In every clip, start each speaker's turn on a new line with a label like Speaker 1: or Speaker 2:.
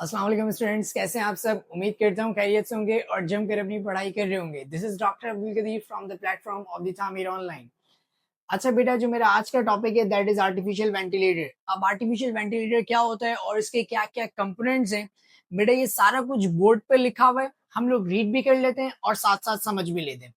Speaker 1: अस्सलाम वालेकुम स्टूडेंट्स, कैसे हैं आप सब। उम्मीद करता हूँ खैरियत से होंगे और जम कर अपनी पढ़ाई कर रहे होंगे। This is doctor Abdul Qadir from the platform of the Tameer online. अच्छा बेटा, जो मेरा आज का टॉपिक है दैट इज आर्टिफिशियल वेंटिलेटर। अब आर्टिफिशियल वेंटिलेटर क्या होता है और इसके क्या क्या कंपोनेंट्स हैं, बेटा ये सारा कुछ बोर्ड पे लिखा हुआ है, हम लोग रीड भी कर लेते हैं और साथ साथ समझ भी लेते हैं।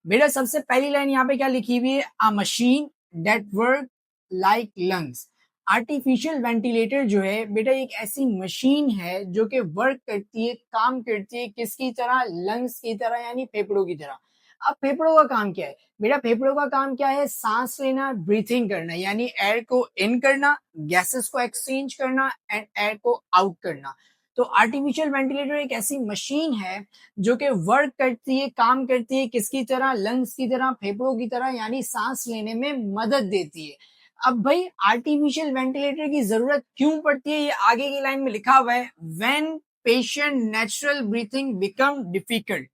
Speaker 1: बेटा सबसे पहली लाइन यहाँ पे क्या लिखी हुई है, अ machine that work like lungs. Artificial ventilator जो है बेटा एक ऐसी मशीन है जो कि वर्क करती है, काम करती है किसकी तरह, लंग्स की तरह, यानी फेफड़ों की तरह। अब फेफड़ों का काम क्या है बेटा, फेफड़ों का काम क्या है, सांस लेना, ब्रीथिंग करना, यानी एयर को इन करना, गैसेस को एक्सचेंज करना एंड एयर को आउट करना। तो आर्टिफिशियल वेंटिलेटर एक ऐसी मशीन है जो कि वर्क करती है, काम करती है किसकी तरह, लंग्स की तरह, फेफड़ों की तरह, यानी सांस लेने में मदद देती है। अब भाई आर्टिफिशियल वेंटिलेटर की जरूरत क्यों पड़ती है, ये आगे की लाइन में लिखा हुआ है, when patient natural breathing become difficult.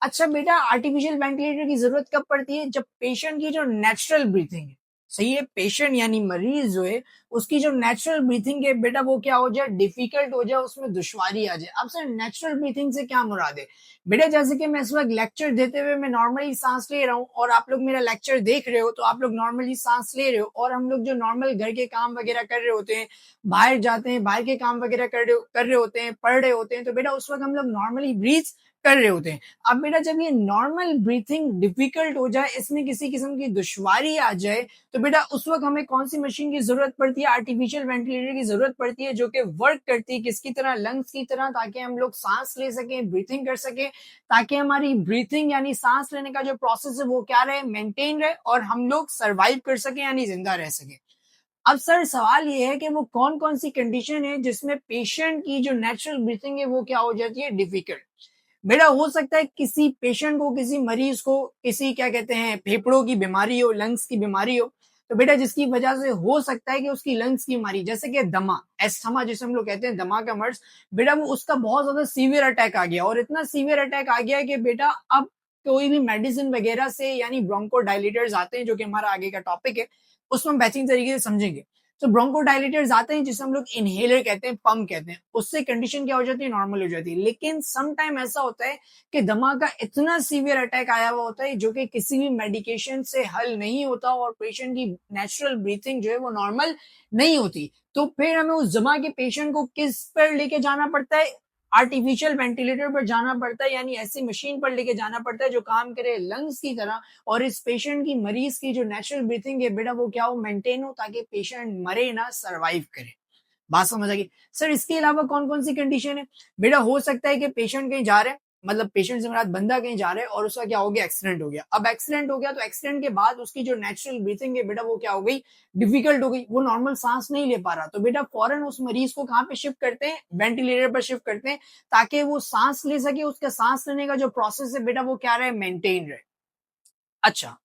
Speaker 1: अच्छा बेटा, आर्टिफिशियल वेंटिलेटर की जरूरत कब पड़ती है, जब पेशेंट की जो नेचुरल ब्रीथिंग है, सही है, पेशेंट यानी मरीज जो है उसकी जो नेचुरल ब्रीथिंग है बेटा वो क्या हो जाए, डिफिकल्ट हो जाए, उसमें दुश्वारी आ जाए। अब सर नेचुरल ब्रीथिंग से क्या मुराद है बेटा, जैसे कि मैं इस वक्त लेक्चर देते हुए मैं नॉर्मली सांस ले रहा हूँ और आप लोग मेरा लेक्चर देख रहे हो तो आप लोग नॉर्मली सांस ले रहे हो, और हम लोग जो नॉर्मल घर के काम वगैरह कर रहे होते हैं, बाहर जाते हैं, बाहर के काम वगैरह कर रहे होते हैं, पढ़ रहे होते हैं, तो बेटा उस वक्त हम लोग नॉर्मली ब्रीथ कर रहे होते हैं। अब बेटा जब ये नॉर्मल ब्रीथिंग डिफिकल्ट हो जाए, इसमें किसी किस्म की दुश्वारी आ जाए, तो बेटा उस वक्त हमें कौन सी मशीन की जरूरत पड़ती है, आर्टिफिशियल वेंटिलेटर की जरूरत पड़ती है, जो कि वर्क करती है किसकी तरह, लंग्स की तरह, ताकि हम लोग सांस ले सकें, ब्रीथिंग कर सकें, ताकि हमारी ब्रीथिंग यानी सांस लेने का जो प्रोसेस है वो क्या रहे, मेंटेन रहे, और हम लोग सर्वाइव कर सकें यानी जिंदा रह सकें। अब सर सवाल ये है कि वो कौन कौन सी कंडीशन है जिसमें पेशेंट की जो नेचुरल ब्रीथिंग है वो क्या हो जाती है, डिफिकल्ट। बेटा हो सकता है किसी पेशेंट को, किसी मरीज को, किसी क्या कहते हैं फेफड़ों की बीमारी हो, लंग्स की बीमारी हो, तो बेटा जिसकी वजह से हो सकता है कि उसकी लंग्स की बीमारी, जैसे कि दमा, एस्थमा जिसे हम लोग कहते हैं, दमा का मर्ज, बेटा वो उसका बहुत ज्यादा सीवियर अटैक आ गया, और इतना सीवियर अटैक आ गया है कि बेटा अब कोई भी मेडिसिन वगैरह से, यानी ब्रोंकोडायलेटर्स आते हैं जो कि हमारा आगे का टॉपिक है, उसमें हम बेहतरीन तरीके से समझेंगे। तो ब्रोंकोडायलेटर्स आते हैं जिसे हम लोग इनहेलर कहते हैं, पंप कहते हैं, उससे कंडीशन क्या हो जाती है, नॉर्मल हो जाती है। लेकिन सम टाइम ऐसा होता है कि दमा का इतना सीवियर अटैक आया हुआ होता है जो कि किसी भी मेडिकेशन से हल नहीं होता, और पेशेंट की नेचुरल ब्रीथिंग जो है वो नॉर्मल नहीं होती। तो फिर हमें उस दमा के पेशेंट को किस पर लेके जाना पड़ता है, आर्टिफिशियल वेंटिलेटर पर जाना पड़ता है, यानी ऐसी मशीन पर लेके जाना पड़ता है जो काम करे लंग्स की तरह, और इस पेशेंट की, मरीज की जो नेचुरल ब्रीथिंग है बेटा वो क्या हो, मेंटेन हो, ताकि पेशेंट मरे ना, सरवाइव करे। बात समझ आ गई। सर इसके अलावा कौन कौन सी कंडीशन है बेटा, हो सकता है कि पेशेंट कहीं जा रहे हैं, मतलब पेशेंट से मुराद बंदा कहीं जा रहा है और उसका क्या हो गया, एक्सीडेंट हो गया। अब एक्सीडेंट हो गया तो एक्सीडेंट के बाद उसकी जो नेचुरल ब्रीथिंग है बेटा वो क्या हो गई, डिफिकल्ट हो गई, वो नॉर्मल सांस नहीं ले पा रहा, तो बेटा फौरन उस मरीज को कहाँ पे शिफ्ट करते हैं, वेंटिलेटर पर शिफ्ट करते हैं, ताकि वो सांस ले सके, उसका सांस लेने का जो प्रोसेस है बेटा वो क्या रहे, मेंटेन रहे। अच्छा,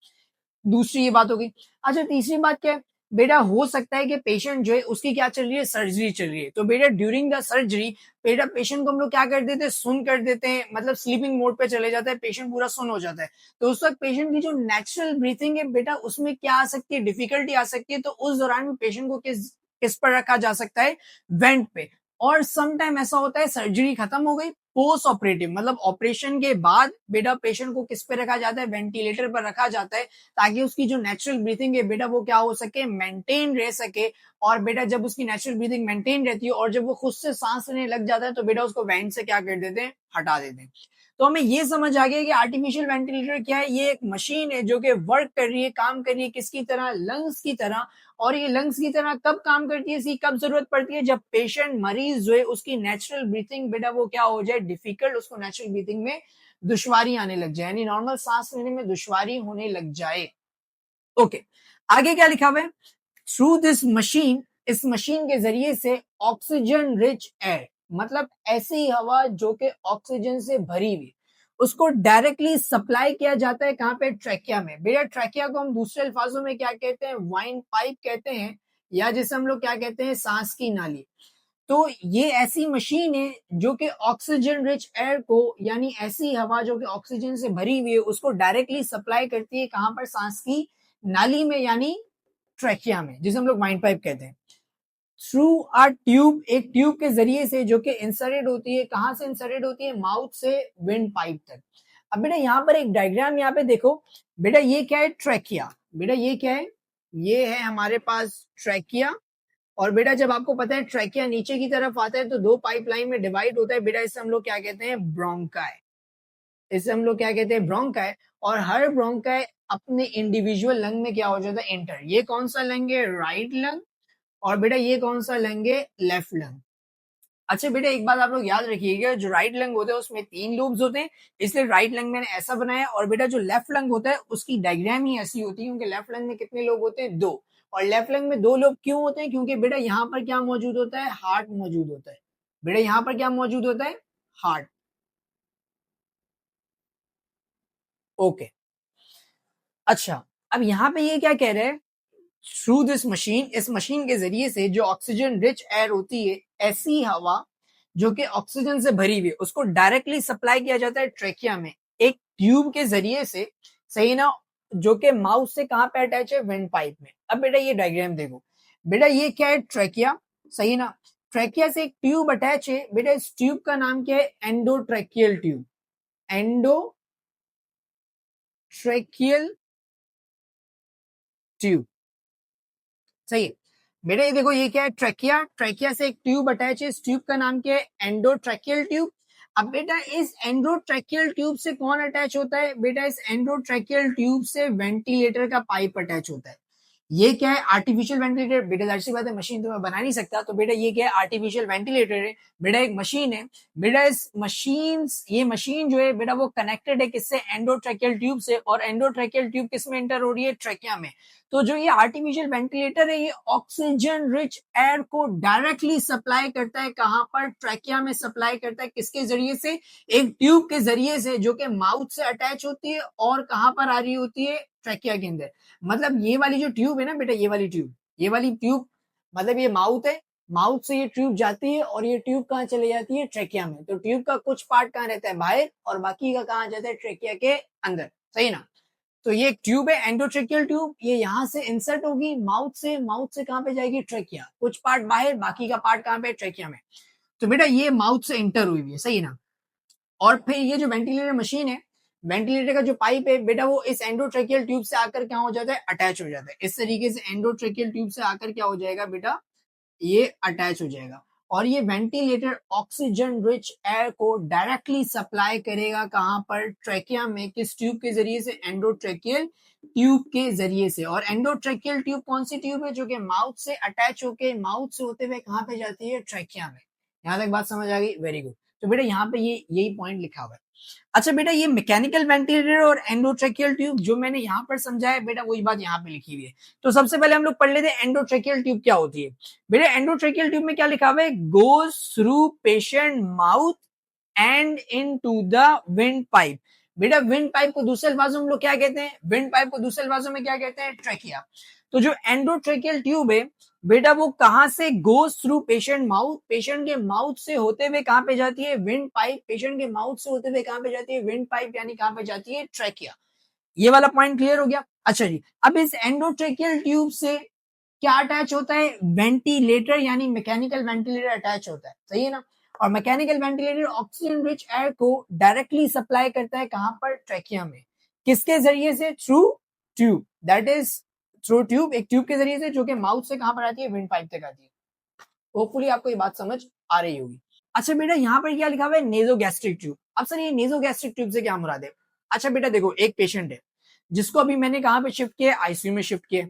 Speaker 1: दूसरी ये बात हो गई। अच्छा तीसरी बात क्या है बेटा, हो सकता है कि पेशेंट जो है उसकी क्या चल रही है, सर्जरी चल रही है, तो बेटा ड्यूरिंग द सर्जरी बेटा पेशेंट को हम लोग क्या कर देते हैं, सुन कर देते हैं, मतलब स्लीपिंग मोड पे चले जाता है, पेशेंट पूरा सुन हो जाता है। तो उस वक्त पेशेंट की जो नेचुरल ब्रीथिंग है बेटा उसमें क्या आ सकती है, डिफिकल्टी आ सकती है, तो उस दौरान में पेशेंट को किस किस पर रखा जा सकता है, वेंट पे। और सम टाइम ऐसा होता है सर्जरी खत्म हो गई, पोस्ट ऑपरेटिव मतलब ऑपरेशन के बाद बेटा पेशेंट को किस पे रखा जाता है, वेंटिलेटर पर रखा जाता है, ताकि उसकी जो नेचुरल ब्रीथिंग है बेटा वो क्या हो सके, मेंटेन रह सके। और बेटा जब उसकी नेचुरल ब्रीथिंग मेंटेन रहती है और जब वो खुद से सांस लेने लग जाता है तो बेटा उसको वेंट से क्या कर देते हैं, हटा देते हैं। तो हमें ये समझ आ गया कि आर्टिफिशियल वेंटिलेटर क्या है, ये एक मशीन है जो कि वर्क कर रही है, काम कर रही है किसकी तरह, लंग्स की तरह। और ये लंग्स की तरह कब काम करती है, इसकी कब जरूरत पड़ती है, जब पेशेंट, मरीज जो है उसकी नेचुरल ब्रीथिंग बेटा वो क्या हो जाए, डिफिकल्ट, उसको नेचुरल ब्रीथिंग में दुश्वारी आने लग जाए, यानी नॉर्मल सांस लेने में दुश्वारी होने लग जाए। ओके, आगे क्या लिखा हुआ है, थ्रू दिस मशीन, इस मशीन के जरिए से ऑक्सीजन रिच एयर, मतलब ऐसी हवा जो कि ऑक्सीजन से भरी हुई, उसको डायरेक्टली सप्लाई किया जाता है कहां पे, ट्रैकिया में। बेटा ट्रैकिया को हम दूसरे अल्फाजों में क्या कहते हैं, वाइन पाइप कहते हैं, या जिसे हम लोग क्या कहते हैं, सांस की नाली। तो ये ऐसी मशीन है जो कि ऑक्सीजन रिच एयर को, यानी ऐसी हवा जो कि ऑक्सीजन से भरी हुई है, उसको डायरेक्टली सप्लाई करती है कहां पर, सांस की नाली में, यानी ट्रैकिया में, जिसे हम लोग माइंड पाइप कहते हैं। थ्रू अ ट्यूब, एक ट्यूब के जरिए से जो कि इंसर्टेड होती है, कहां से इंसर्टेड होती है, माउथ से विंड पाइप तक। अब बेटा यहाँ पर एक डायग्राम यहाँ पे देखो, बेटा ये क्या है, ट्रैकिया। बेटा ये क्या है, ये है हमारे पास ट्रैकिया। और बेटा जब आपको पता है ट्रैकिया नीचे की तरफ आता है तो दो पाइपलाइन में डिवाइड होता है बेटा, इसे हम लोग क्या कहते हैं, ब्रोंकाई। इसे हम लोग क्या कहते हैं, ब्रोंकाई। और हर ब्रोंकाई अपने इंडिविजुअल लंग में क्या हो जाता है, एंटर। ये कौन सा लंग है, राइट लंग। और बेटा ये कौन सा लंग है, लेफ्ट लंग। अच्छा बेटा एक बात आप लोग याद रखिएगा, जो राइट लंग होता है उसमें 3 लोब्स होते हैं, इसलिए राइट लंग मैंने ऐसा बनाया। और बेटा जो लेफ्ट लंग होता है उसकी डायग्राम ही ऐसी होती है, क्योंकि लेफ्ट लंग में कितने लोब होते हैं, 2। और लेफ्ट लंग में 2 लोब क्यों होते हैं, क्योंकि बेटा यहाँ पर क्या मौजूद होता है, हार्ट मौजूद होता है। बेटा यहाँ पर क्या मौजूद होता है, हार्ट। ओके। अच्छा अब यहाँ पे ये क्या कह रहे हैं, थ्रू दिस मशीन, इस मशीन के जरिए से जो ऑक्सीजन रिच एयर होती है, ऐसी हवा जो कि ऑक्सीजन से भरी हुई है, उसको डायरेक्टली सप्लाई किया जाता है ट्रेकिया में एक ट्यूब के जरिए से, सही ना, जो कि माउथ से कहां पे अटैच है, विंड पाइप में। अब बेटा ये डायग्राम देखो, बेटा ये क्या है, ट्रेकिया, सही ना। ट्रेकिया से एक ट्यूब अटैच है बेटा, इस ट्यूब का नाम क्या है, एंडोट्रेकियल ट्यूब। एंडोट्रेकियल ट्यूब, सही है। बेटा ये देखो ये क्या है, ट्रैकिया। ट्रैकिया से एक ट्यूब अटैच है, इस ट्यूब का नाम क्या है, एंडोट्रैकियल ट्यूब। अब बेटा इस एंडोट्रैकियल ट्यूब से कौन अटैच होता है, बेटा इस एंडोट्रैकियल ट्यूब से वेंटिलेटर का पाइप अटैच होता है। ये क्या है, आर्टिफिशियल वेंटिलेटर। बेटा जाहिर सी बात है मशीन तो मैं बना नहीं सकता, तो बेटा ये क्या है, आर्टिफिशियल वेंटिलेटर है। बेटा एक मशीन है। बेटा इस मशीन, ये मशीन जो है बेटा वो कनेक्टेड है किससे, एंडोट्रैकियल ट्यूब से। और एंडोट्रैकियल ट्यूब किस में एंटर हो रही है, ट्रैकिया में। तो जो ये आर्टिफिशियल वेंटिलेटर है, ये ऑक्सीजन रिच एयर को डायरेक्टली सप्लाई करता है, कहां पर, ट्रैकिया में सप्लाई करता है। किसके जरिए से, एक ट्यूब के जरिए से जो कि माउथ से अटैच होती है और कहां पर आ रही होती है, ट्रैकिया के अंदर। मतलब ये वाली जो ट्यूब है ना बेटा, ये वाली ट्यूब, ये वाली ट्यूब, मतलब ये माउथ है, माउथ से ये ट्यूब जाती है और ये ट्यूब कहाँ चले जाती है, ट्रेकिया में। तो ट्यूब का कुछ पार्ट कहाँ रहता है, बाहर, और बाकी का कहाँ जाता है, ट्रेकिया के अंदर, सही ना। तो ये एक ट्यूब है, एंडोट्रेकियल ट्यूब, ये यहाँ से इंसर्ट होगी माउथ से, माउथ से कहाँ पे जाएगी, ट्रेकिया, कुछ पार्ट बाहर, बाकी का पार्ट कहाँ पे, ट्रेकिया में। तो बेटा ये माउथ से इंटर हुई है, सही ना। और फिर ये जो वेंटिलेटर मशीन है, वेंटिलेटर का जो पाइप है बेटा, वो इस एंडोट्रेकियल ट्यूब से आकर क्या हो जाता है, अटैच हो जाता है। इस तरीके से एंडोट्रेकियल ट्यूब से आकर क्या हो जाएगा बेटा, ये अटैच हो जाएगा। और ये वेंटिलेटर ऑक्सीजन रिच एयर को डायरेक्टली सप्लाई करेगा कहां पर, ट्रैकिया में, किस ट्यूब के जरिए से, एंडोट्रेकियल ट्यूब के जरिए से। और एंडोट्रेकियल ट्यूब कौन सी ट्यूब है, जो कि माउथ से अटैच होके, माउथ से होते हुए कहां पे जाती है, ट्रैकिया में। यहां तक बात समझ आ गई, वेरी गुड। तो बेटा यहाँ पे ये यही पॉइंट लिखा हुआ है। अच्छा बेटा ये मैकेनिकल वेंटिलेटर और एंडोट्रेकियल ट्यूब जो मैंने यहाँ पर समझाया बेटा, वही बात यहाँ पे लिखी हुई है। तो सबसे पहले हम लोग पढ़ लेते हैं एंडोट्रेकियल ट्यूब क्या होती है। बेटा एंडोट्रेकियल ट्यूब में क्या लिखा हुआ है, goes through patient mouth and into the wind pipe. बेटा विंड पाइप को दूसरे अल्फाजों में हम लोग क्या कहते हैं, विंड पाइप को दूसरे अल्फाजों में क्या कहते हैं, ट्रेकिया। तो जो एंडोट्रेकियल ट्यूब है बेटा, वो कहां से, goes through patient mouth, patient के माउथ से होते हुए कहां पे जाती है, विंड पाइप, पेशेंट के माउथ से होते हुए कहां पे जाती है, विंड पाइप, यानी कहां पे जाती है, ट्रेकिया। ये वाला पॉइंट क्लियर हो गया। अच्छा जी, अब इस एंडोट्रेकियल ट्यूब से क्या अटैच होता है, वेंटिलेटर, यानी मैकेनिकल वेंटिलेटर अटैच होता है, सही है ना। और mechanical ventilator oxygen rich air को डायरेक्टली सप्लाई करता है कहां पर, ट्रेकिया में। किसके जरिए से, through tube, that is through tube, एक ट्यूब के जरिए से, जो कि माउथ से कहां पर आती है, विंड पाइप तक आती है। होपफुली आपको ये बात समझ आ रही होगी। अच्छा बेटा यहाँ पर क्या लिखा हुआ है, नेजोगैस्ट्रिक ट्यूब। अब सर ये नेजोगैस्ट्रिक ट्यूब से क्या मुराद है। अच्छा बेटा देखो, एक पेशेंट है जिसको अभी मैंने कहां पे शिफ्ट किया, आईसीयू में शिफ्ट किया,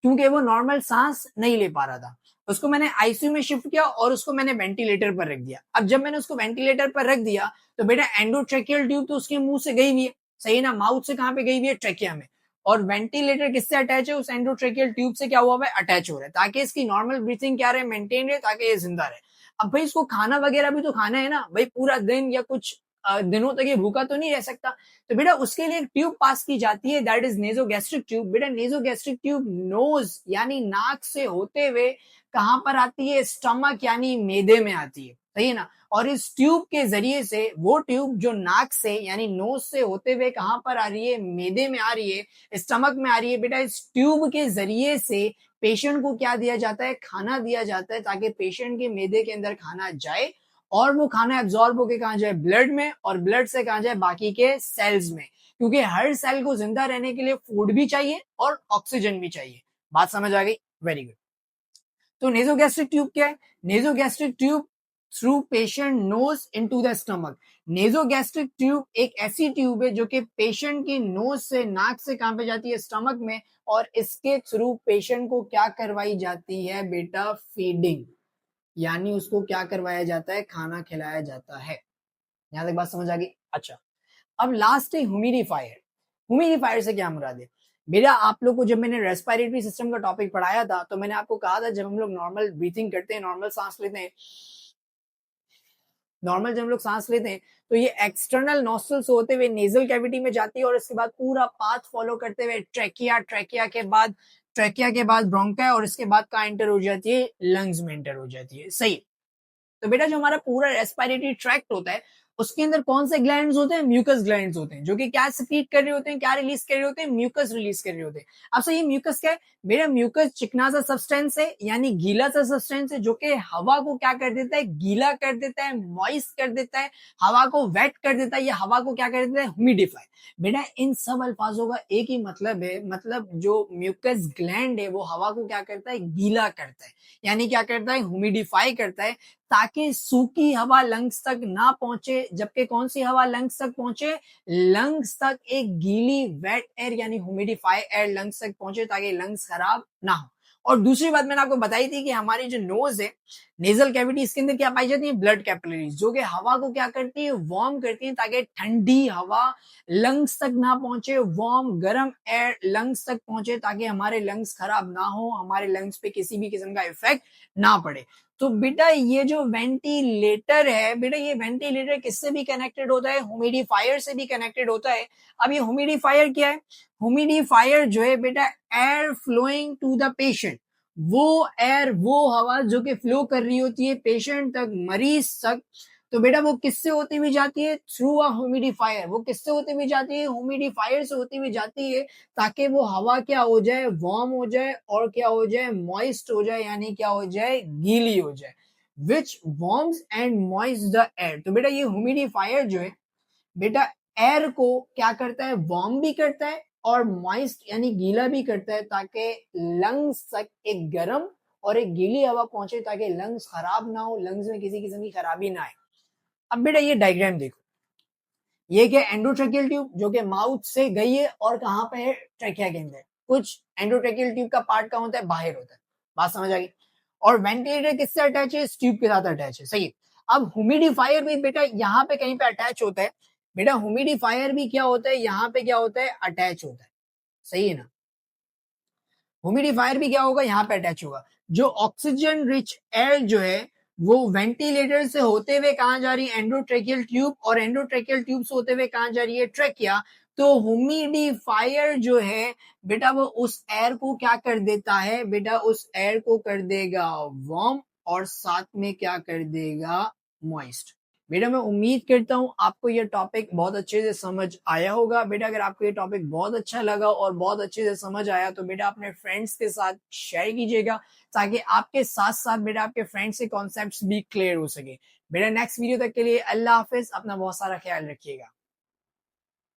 Speaker 1: क्योंकि वो नॉर्मल सांस नहीं ले पा रहा था। उसको मैंने आईसीयू में शिफ्ट किया और उसको मैंने वेंटिलेटर पर रख दिया। अब जब मैंने उसको वेंटिलेटर पर रख दिया तो बेटा एंडोट्रेकियल ट्यूब तो उसके मुंह से गई हुई है, सही ना, माउथ से कहां पे गई हुई है, ट्रेकिया में। और वेंटिलेटर किससे अटैच है, उस एंडोट्रेकियल ट्यूब से क्या हुआ है, अटैच हो रहा है, ताकि इसकी नॉर्मल ब्रीथिंग क्या रहे, मेंटेन रहे, ताकि ये जिंदा रहे। अब भाई इसको खाना वगैरह भी तो खाना है ना भाई, पूरा दिन या कुछ दिनों तक ये भूखा तो नहीं रह सकता। तो बेटा उसके लिए एक ट्यूब पास की जाती है, दैट इज नेजोगैस्ट्रिक ट्यूब। बेटा नेजोगैस्ट्रिक ट्यूब नोज यानी नाक से होते हुए कहां पर आती है, स्टमक यानी मैदे में आती है, सही है ना। और इस ट्यूब के जरिए से, वो ट्यूब जो नाक से यानी नोज से होते हुए कहां पर आ रही है, मैदे में आ रही है, स्टमक में आ रही है। बेटा इस ट्यूब के जरिए से पेशेंट को क्या दिया जाता है, खाना दिया जाता है, ताकि पेशेंट के मैदे के अंदर खाना जाए और वो खाना एब्जॉर्ब होकर कहां जाए, ब्लड में, और ब्लड से कहां जाए, बाकी के सेल्स में। क्योंकि हर सेल को जिंदा रहने के लिए फूड भी चाहिए और ऑक्सीजन भी चाहिए। बात समझ आ गई? Very good. तो नेजोगैस्ट्रिक ट्यूब क्या है? Nasogastric tube through patient nose into the stomach. Nasogastric tube एक ऐसी ट्यूब है जो कि पेशेंट की नोज से, नाक से कहां पे जाती है, स्टमक में, और इसके थ्रू पेशेंट को क्या करवाई जाती है बेटा, फीडिंग, यानी उसको क्या करवाया जाता है, खाना खिलाया जाता है। यहां तक बात समझ आ गई? अच्छा, अब लास्ट है ह्यूमिडिफायर। ह्यूमिडिफायर से क्या मुराद है? मेरा आप लोग को जब मैंने रेस्पिरेटरी सिस्टम का टॉपिक पढ़ाया था तो मैंने आपको कहा था, जब हम लोग नॉर्मल ब्रीथिंग करते हैं, नॉर्मल सांस लेते हैं, नॉर्मल जब हम लोग सांस लेते हैं तो ये एक्सटर्नल नॉस्ट्रल्स होते हुए नेजल कैविटी में जाती है और इसके बाद पूरा पाथ फॉलो करते हुए ट्रैकिया, ट्रैकिया के बाद ब्रोंका, और इसके बाद कहाँ एंटर हो जाती है, लंग्स में एंटर हो जाती है। सही। तो बेटा जो हमारा पूरा रेस्पिरेटरी ट्रैक्ट होता है उसके अंदर कौन से ग्लैंड्स होते हैं, म्यूकस ग्लैंड्स होते हैं, जो कि क्या सिक्रीट कर रहे होते हैं, क्या रिलीज कर रहे होते हैं, म्यूकस रिलीज कर रहे होते हैं। अब सही, म्यूकस क्या है बेटा? म्यूकस चिकना सा सब्सटेंस है, यानी गीला सा सब्सटेंस है, जो कि हवा को क्या कर देता है, गीला कर देता है, मॉइस्ट कर देता है, हवा को वेट कर देता है, या हवा को क्या कर देता है, ह्यूमिडिफाई। बेटा इन सब अल्फाजों का एक ही मतलब है, मतलब जो म्यूकस ग्लैंड है वो हवा को क्या करता है, गीला करता है, यानी क्या करता है, ह्यूमिडिफाई करता है, ताकि सूखी हवा लंग्स तक ना पहुंचे, जबकि कौन सी हवा लंग्स तक पहुंचे, लंग्स तक एक गीली वेट एयर यानी ह्यूमिडिफाई एयर लंग्स तक पहुंचे, ताकि लंग्स खराब ना हो। और दूसरी बात मैंने आपको बताई थी कि हमारी जो नोज है, नेजल कैविटी, इसके अंदर क्या पाई जाती है, ब्लड कैपिलरीज, जो कि हवा को क्या करती है, वार्म करती है, ताकि ठंडी हवा लंग्स तक ना पहुंचे, वार्म गर्म एयर लंग्स तक पहुंचे, ताकि हमारे लंग्स खराब ना हो, हमारे लंग्स पे किसी भी किस्म का इफेक्ट ना पड़े। तो बेटा ये जो वेंटिलेटर है, बेटा ये वेंटिलेटर किससे भी कनेक्टेड होता है, ह्यूमिडिफायर से भी कनेक्टेड होता है। अब ये ह्यूमिडिफायर क्या है? ह्यूमिडिफायर जो है बेटा, air flowing to the patient, वो एयर, वो हवा जो कि फ्लो कर रही होती है पेशेंट तक, मरीज तक। तो बेटा वो किससे होती हुई जाती है, थ्रू अ ह्यूमिडिफायर। वो किससे होती हुई जाती है, ह्यूमिडिफायर से होती हुई जाती है, ताकि वो हवा क्या हो जाए, वार्म हो जाए, और क्या हो जाए, मॉइस्ट हो जाए, यानी क्या हो जाए, गीली हो जाए, which warms and moist the air. तो बेटा ये ह्यूमिडिफायर जो है बेटा, एयर को क्या करता है, वार्म भी करता है और मॉइस्ट यानी गीला भी करता है, ताकि लंग्स तक एक गर्म और एक गीली हवा पहुंचे, ताकि लंग्स खराब ना हो, लंग्स में किसी किस्म की खराबी ना आए। अब बेटा ये डायग्राम देखो, ये क्या, एंडोट्रेकियल ट्यूब जो कि माउथ से गई है और कहां पे है, ट्रेकिया के अंदर। कुछ एंडोट्रेकियल ट्यूब का पार्ट कहां होता है, बाहर होता है। बात समझ आ गई? और वेंटिलेटर किससे अटैच है, इस ट्यूब के साथ अटैच है। सही। अब ह्यूमिडिफायर भी बेटा यहाँ पे कहीं पे अटैच होता है। बेटा ह्यूमिडिफायर भी क्या होता है, यहाँ पे क्या होता है, अटैच होता है। सही है ना। ह्यूमिडिफायर भी क्या होगा, यहाँ पे अटैच होगा। जो ऑक्सीजन रिच एयर जो है वो वेंटिलेटर से होते हुए कहां जा रही है, एंडोट्रेकियल ट्यूब, और एंडोट्रेकियल ट्यूब से होते हुए कहां जा रही है, ट्रेकिया। तो ह्यूमिडिफायर जो है बेटा, वो उस एयर को क्या कर देता है बेटा, उस एयर को कर देगा वार्म, और साथ में क्या कर देगा, मॉइस्ट। बेटा मैं उम्मीद करता हूं आपको ये टॉपिक बहुत अच्छे से समझ आया होगा। बेटा अगर आपको ये टॉपिक बहुत अच्छा लगा और बहुत अच्छे से समझ आया तो बेटा अपने फ्रेंड्स के साथ शेयर कीजिएगा, ताकि आपके साथ साथ बेटा आपके फ्रेंड्स के कॉन्सेप्ट्स भी क्लियर हो सके। बेटा नेक्स्ट वीडियो तक के लिए अल्लाह हाफिज, अपना बहुत सारा ख्याल रखिएगा।